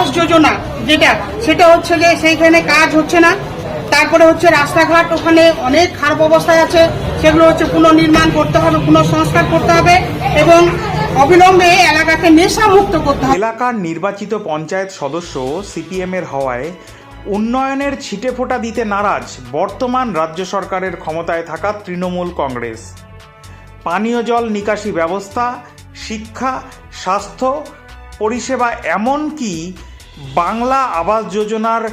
আবাস যোজনা সেটা হচ্ছে যে সেইখানে কাজ হচ্ছে না। তারপরে হচ্ছে রাস্তাঘাট ওখানে অনেক খারাপ অবস্থায় আছে, সেগুলো হচ্ছে পুনর্নির্মাণ করতে হবে, পুনঃসংস্কার করতে হবে এবং অবিলম্বে এলাকাকে নেশা মুক্ত করতে হবে। এলাকার নির্বাচিত পঞ্চায়েত সদস্য সিপিএমের হওয়ায় উন্নয়নের ছিটেফোঁটা দিতে নারাজ বর্তমান রাজ্য সরকারের ক্ষমতায় থাকা তৃণমূল কংগ্রেস। পানীয় জল নিকাশি ব্যবস্থা, শিক্ষা, স্বাস্থ্য পরিষেবা, এমনকি বাংলা আবাস যোজনার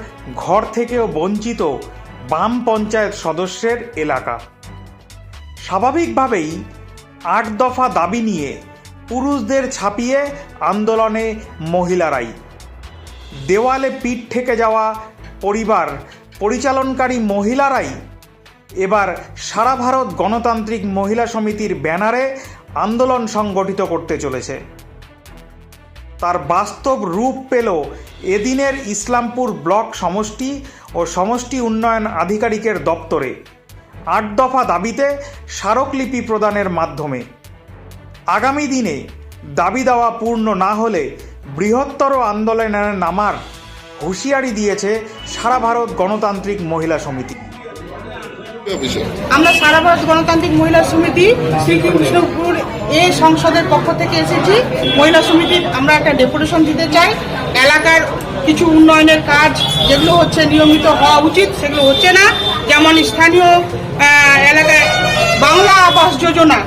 ঘর থেকেও বঞ্চিত বাম পঞ্চায়েত সদস্যের এলাকা। স্বাভাবিকভাবেই ৮ দফা দাবি নিয়ে পুরুষদের ছাপিয়ে আন্দোলনে মহিলারাই। দেওয়ালে পিঠ ঠেকে যাওয়া পরিবার পরিচালনকারী মহিলারাই এবার সারা ভারত গণতান্ত্রিক মহিলা সমিতির ব্যানারে আন্দোলন সংগঠিত করতে চলেছে। তার বাস্তব রূপ পেল এদিনের ইসলামপুর ব্লক সমষ্টি ও সমষ্টি উন্নয়ন আধিকারিকের দপ্তরে ৮ দফা দাবিতে স্মারকলিপি প্রদানের মাধ্যমে। আগামী দিনে দাবি দেওয়া পূর্ণ না হলে বৃহত্তর আন্দোলনে নামার হুঁশিয়ারি দিয়েছে সারা ভারত গণতান্ত্রিক মহিলা সমিতি। আমরা সারা ভারত গণতান্ত্রিক মহিলা সমিতি শ্রীকৃষ্ণপুর সংসদের পক্ষ থেকে এসেছি। মহিলা সমিতির আমরা একটা ডেপুটেশন দিতে চাই। এলাকার কিছু উন্নয়নের কাজ যেগুলো হচ্ছে নিয়মিত হওয়া উচিত সেগুলো হচ্ছে না। যেমন স্থানীয় এলাকায় বাংলা আবাস যোজনা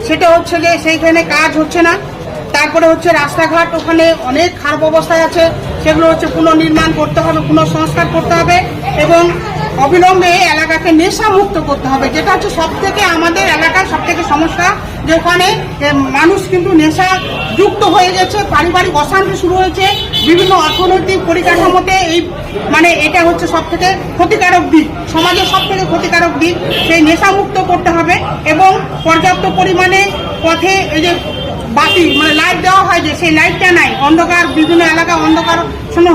সেটা হচ্ছে যে সেইখানে কাজ হচ্ছে না। তারপরে হচ্ছে রাস্তাঘাট ওখানে অনেক খারাপ অবস্থায় আছে, সেগুলো হচ্ছে পুনর্নির্মাণ করতে হবে, পুনঃসংস্কার করতে হবে এবং অবিলম্বে এলাকাকে নেশা মুক্ত করতে হবে। যেটা হচ্ছে সব থেকে আমাদের এলাকার সব থেকে সমস্যা, যে ওখানে মানুষ কিন্তু নেশা যুক্ত হয়ে গেছে, পারিবারিক অশান্তি শুরু হয়েছে, বিভিন্ন অর্থনৈতিক পরিকাঠামোতে এটা হচ্ছে সব থেকে ক্ষতিকারক দিক, সমাজের সব থেকে ক্ষতিকারক দিক। সেই নেশা মুক্ত করতে হবে এবং পর্যাপ্ত পরিমাণে পথে এই যে বাতি লাইট দেওয়া হয়, যে সেই লাইটটা নাই, অন্ধকার, বিভিন্ন এলাকা অন্ধকার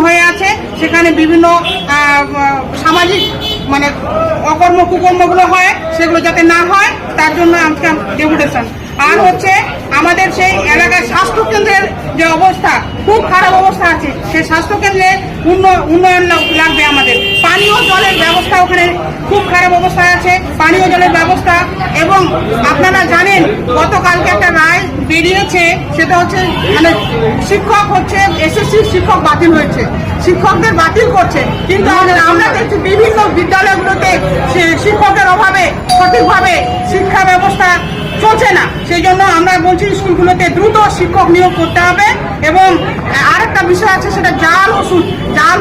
হয়ে আছে, সেখানে বিভিন্ন সামাজিক অকর্ম কুকর্মগুলো হয়, সেগুলো যাতে না হয় তার জন্য আজকে ডেপুটেশন। আর হচ্ছে আমাদের সেই এলাকার স্বাস্থ্যকেন্দ্রের যে অবস্থা, খুব খারাপ অবস্থা আছে, সেই স্বাস্থ্যকেন্দ্রে উন্নয়ন লাগবে আমাদের। পানীয় জলের ব্যবস্থা ওখানে খুব খারাপ অবস্থায় আছে, পানীয় জলের ব্যবস্থা। এবং আপনারা জানেন গতকালকে একটা রায় বেরিয়েছে, সেটা হচ্ছে শিক্ষক হচ্ছে এসএসসি শিক্ষক বাতিল হয়েছে, শিক্ষকদের বাতিল করছে, কিন্তু আমরা দেখছি বিভিন্ন বিদ্যালয়গুলোতে শিক্ষকের অভাবে সঠিকভাবে শিক্ষা ব্যবস্থা চলছে না। সেই জন্য আমরা বলছি স্কুলগুলোতে দ্রুত শিক্ষক নিয়োগ করতে হবে। এবং আরেকটা বিষয় আছে, সেটা জাল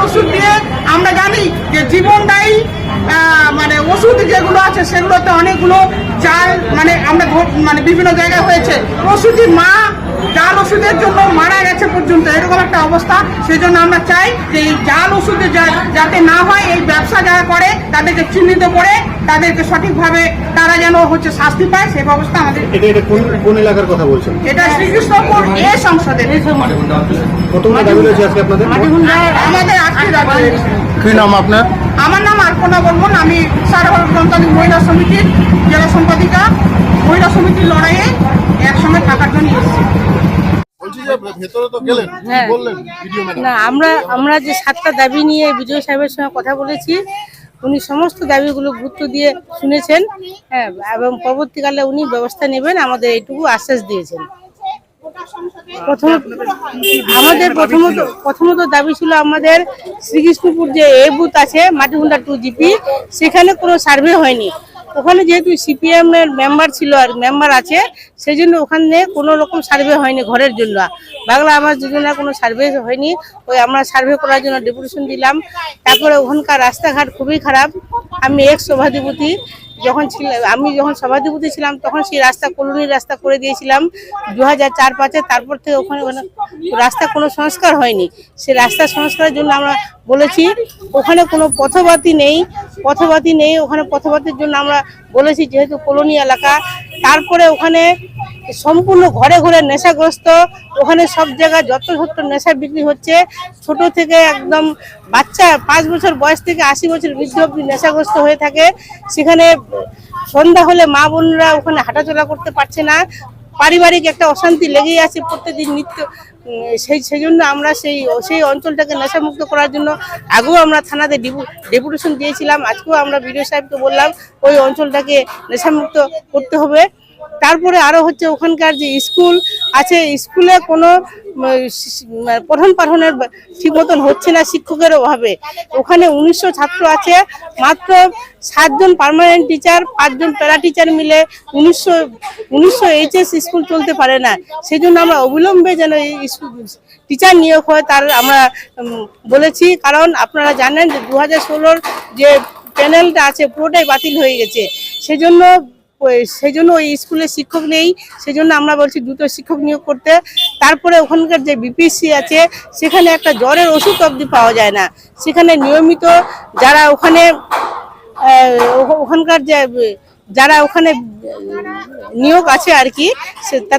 ওষুধ দিয়ে আমরা জানি যে জীবনদায়ী ওষুধ যেগুলো আছে সেগুলোতে অনেকগুলো জাল আমরা বিভিন্ন জায়গায় হয়েছে, প্রসূতি মা জাল ওষুধের জন্য মারা গেছে পর্যন্ত, এরকম একটা অবস্থা। সেই জন্য আমরা চাই যে এই জাল ওষুধে যাতে না হয়, এই ব্যবসা যারা করে তাদেরকে চিহ্নিত করে তাদেরকে সঠিকভাবে তারা যেন হচ্ছে শাস্তি পায়, সেই ব্যবস্থা আমাদের। এটা কোন এলাকার কথা বলছেন? এটা শ্রীকৃষ্ণপুর সংসদের। কতগুলো দাবি রয়েছে আজকে আপনাদের? আমাদের আজকে দাবি রয়েছে। কি নাম আপনার? আমার নাম আরকনা বর্মন, আমি সারা ভারত গণতান্ত্রিক মহিলা সমিতির জেলা সম্পাদিকা। মহিলা সমিতির লড়াইয়ে একসঙ্গে থাকার জন্য এসেছি। না, আমরা যে 7টা দাবি নিয়ে বিজয় সাহেবের সঙ্গে কথা বলেছি, উনি সমস্ত দাবিগুলো গুরুত্ব দিয়ে শুনেছেন, হ্যাঁ, এবং পরবর্তীকালে উনি ব্যবস্থা নেবেন, আমাদের এইটুকু আশ্বাস দিয়েছেন। আমাদের প্রথমত দাবি ছিল আমাদের শ্রীকৃষ্ণপুর যে বুথ আছে মাটিগুন্ডা 2 জিপি, সেখানে কোনো সার্ভে হয়নি। ওখানে যেহেতু সিপিএম এর মেম্বার ছিল আর মেম্বার আছে, সেই জন্য ওখানে কোনো রকম সার্ভে হয়নি ঘরের জন্য। বাংলা আবাস যোজনার কোনো সার্ভে হয়নি, ওই আমরা সার্ভে করার জন্য ডেপুটেশন দিলাম। তারপরে ওখানকার রাস্তাঘাট খুবই খারাপ। আমি সভাধিপতি আমি যখন সভাধিপতি ছিলাম তখন সেই রাস্তা কলোনির রাস্তা করে দিয়েছিলাম 2004-05-এ। তারপর থেকে ওখানে রাস্তা কোনো সংস্কার হয়নি। সেই রাস্তা সংস্কারের জন্য আমরা বলেছি, ওখানে কোনো পথবাতি নেই। ওখানে পথবাতির জন্য আমরা বলেছি, যেহেতু কলোনি এলাকা। তারপরে ওখানে সম্পূর্ণ ঘরে ঘরে নেশাগ্রস্ত, ওখানে সব জায়গায় যত নেশা বিক্রি হচ্ছে, ছোট থেকে একদম বাচ্চা 5 বছর বয়স থেকে 80 বছর বৃদ্ধ অবধি নেশাগ্রস্ত হয়ে থাকে। সেখানে সন্ধ্যা হলে মা বোনরা ওখানে হাঁটাচলা করতে পারছে না, পারিবারিক একটা অশান্তি লেগেই আছে প্রত্যেকদিন নিত্য। সেই জন্য আমরা সেই অঞ্চলটাকে নেশামুক্ত করার জন্য আগেও আমরা থানাতে ডেপুটেশন দিয়েছিলাম, আজকেও আমরা বিডিও সাহেবকে বললাম ওই অঞ্চলটাকে নেশামুক্ত করতে হবে। তারপরে আরো হচ্ছে ওখানকার যে স্কুল আছে, স্কুলে কোনো পঠন পাঠনের ঠিক মতন হচ্ছে না শিক্ষকের অভাবে। ওখানে 1900 ছাত্র আছে, মাত্র 7 জন পার্মানেন্ট টিচার, 5 জন প্যারা টিচার মিলে 1900 এইচএস স্কুল চলতে পারে না। সেই জন্য আমরা অবিলম্বে যেন এই টিচার নিয়োগ হয় তার আমরা বলেছি। কারণ আপনারা জানেন যে 2016 যে প্যানেলটা আছে পুরোটাই বাতিল হয়ে গেছে। সেই জন্য ওই স্কুলে শিক্ষক নেই, সেই জন্য আমরা বলছি দ্রুত শিক্ষক নিয়োগ করতে। তারপরে ওখানকার যে বিপিএসসি আছে সেখানে একটা জ্বরের ওষুধ অবধি পাওয়া যায় না। সেখানে নিয়মিত যারা ওখানকার যারা ওখানে নিয়োগ আছে আর কি,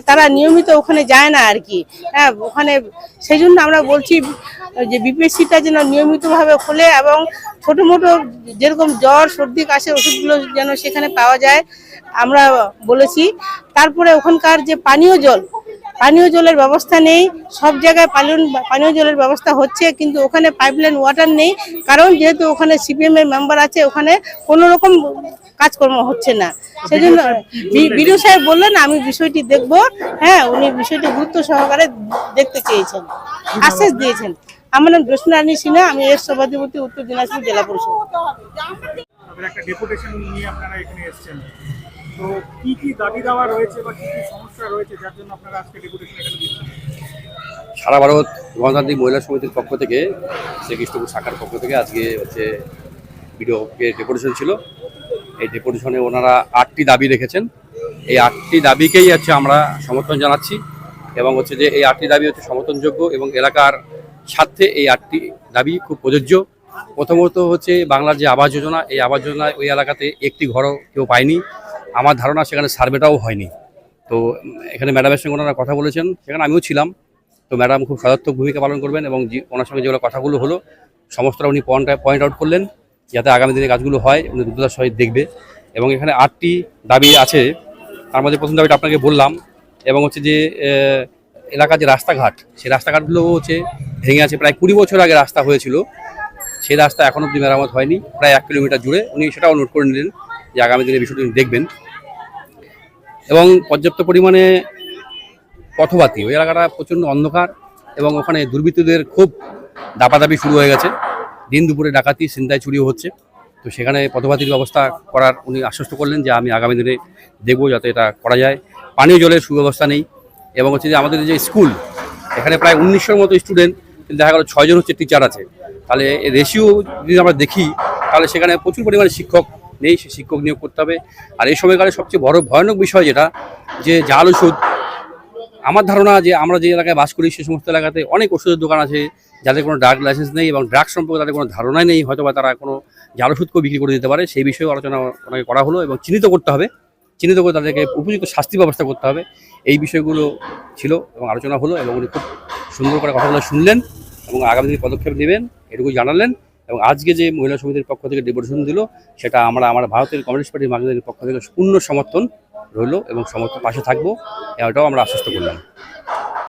তারা নিয়মিত ওখানে যায় না আর কি। হ্যাঁ, ওখানে সেই জন্য আমরা বলছি যে বিপিএসসিটা যেন নিয়মিতভাবে খোলে এবং ছোটো মোটো যেরকম জ্বর সর্দি কাশির ওষুধগুলো যেন সেখানে পাওয়া যায় আমরা বলেছি। তারপরে ওখানকার যে পানীয় জলের ব্যবস্থা নেই, সব জায়গায় পানীয় জলের ব্যবস্থা হচ্ছে কিন্তু ওখানে পাইপলাইন ওয়াটার নেই। কারণ যেহেতু ওখানে সিপিএম এর মেম্বার আছে, ওখানে কোনো রকম কাজকর্ম হচ্ছে না। সেই জন্য বিডিও সাহেব বললেন আমি বিষয়টি দেখব। হ্যাঁ, উনি বিষয়টি গুরুত্ব সহকারে দেখতে চেয়েছেন, আশ্বাস দিয়েছেন। আমার নাম জ্যোৎস্না সিনহা, আমি এর সভাধিপতি উত্তর দিনাজপুর জেলা পরিষদ। একটা ডেপুটেশন নিয়ে আপনারা এখানে এসেছেন, তো কি কি দাবি দাওয়া রয়েছে বা কি কি সমস্যা রয়েছে যার জন্য আপনারা আজকে ডেপুটেশন এখানে দিচ্ছেন? সারা ভারত গণতান্ত্রিক মহিলা সমিতির পক্ষ থেকে, শ্রীকৃষ্ণপুর শাখার পক্ষ থেকে আজকে হচ্ছে বিডিওকে ডেপুটেশন ছিল। এই ডেপুটেশনে ওনারা 8টি দাবি রেখেছেন। এই 8টি দাবিকেই হচ্ছে আমরা সমর্থন জানাচ্ছি এবং হচ্ছে যে এই 8টি দাবি হচ্ছে সমর্থনযোগ্য এবং এলাকার স্বার্থে এই 8টি দাবি খুব প্রযোজ্য। প্রথমত হচ্ছে বাংলার যে আবাস যোজনা, এই আবাস যোজনায় ওই এলাকাতে একটি ঘরও কেউ পায়নি। আমার ধারণা সেখানে সার্ভেটাও হয়নি। তো এখানে ম্যাডামের সঙ্গে ওনারা কথা বলেছেন, সেখানে আমিও ছিলাম। তো ম্যাডাম খুব সদর্থক ভূমিকা পালন করবেন এবং ওনার সঙ্গে যেগুলো কথাগুলো হলো সমস্তটা উনি পয়েন্ট আউট করলেন যাতে আগামী দিনে কাজগুলো হয়, উনি দ্রুততার সহিত দেখবে। এবং এখানে 8টি দাবি আছে, তার মধ্যে প্রথম দাবিটা আপনাকে বললাম। এবং হচ্ছে যে এলাকার যে রাস্তাঘাট, সেই রাস্তাঘাটগুলো হচ্ছে ভেঙে আছে। প্রায় 20 বছর আগে রাস্তা হয়েছিল, সেই রাস্তা এখনও অবধি মেরামত হয়নি, প্রায় 1 কিলোমিটার জুড়ে। উনি সেটাও নোট করে নিলেন যে আগামী দিনে বিষয়টি উনি দেখবেন। এবং পর্যাপ্ত পরিমাণে পথবাতি, ওই এলাকাটা প্রচণ্ড অন্ধকার এবং ওখানে দুর্বৃত্তদের খুব দাপাদাপি শুরু হয়ে গেছে। দিন দুপুরে ডাকাতি, ছিনতাই, চুরিও হচ্ছে। তো সেখানে পথবাতির ব্যবস্থা করার উনি আশ্বস্ত করলেন যে আমি আগামী দিনে দেখব যাতে এটা করা যায়। পানীয় জলের সুব্যবস্থা নেই এবং হচ্ছে যে আমাদের যে স্কুল, এখানে প্রায় 1900-র মতো স্টুডেন্ট, কিন্তু দেখা গেল 6 জন হচ্ছে টিচার আছে। তাহলে রেশিও যদি আমরা দেখি তাহলে সেখানে প্রচুর পরিমাণে শিক্ষক নেই, সে শিক্ষক নিয়োগ করতে হবে। আর এই সময়কালে সবচেয়ে বড় ভয়ানক বিষয় যেটা, যে জাল ওষুধ। আমার ধারণা যে আমরা যে এলাকায় বাস করি সে সমস্ত এলাকাতে অনেক ওষুধের দোকান আছে যাদের কোনো ড্রাগ লাইসেন্স নেই এবং ড্রাগ সম্পর্কে তাদের কোনো ধারণাই নেই, হয়তো বা তারা কোনো জাল ওষুধকেও বিক্রি করে দিতে পারে। সেই বিষয়েও আলোচনা ওনাকে করা হলো এবং চিহ্নিত করতে হবে, চিহ্নিত করে তাদেরকে উপযুক্ত শাস্তি ব্যবস্থা করতে হবে। এই বিষয়গুলো ছিল এবং আলোচনা হলো এবং উনি খুব সুন্দর করে কথাগুলো শুনলেন এবং আগামী দিনে পদক্ষেপ নেবেন এটুকু জানালেন। এবং আজকে যে মহিলা সমিতির পক্ষ থেকে ডেপুটেশন দিল সেটা আমরা ভারতের কমিউনিস্ট পার্টি বাংলাদেশের পক্ষ থেকে পূর্ণ সমর্থন রইল এবং সমর্থন পাশে থাকবো, এটাও আমরা আশ্বস্ত করলাম।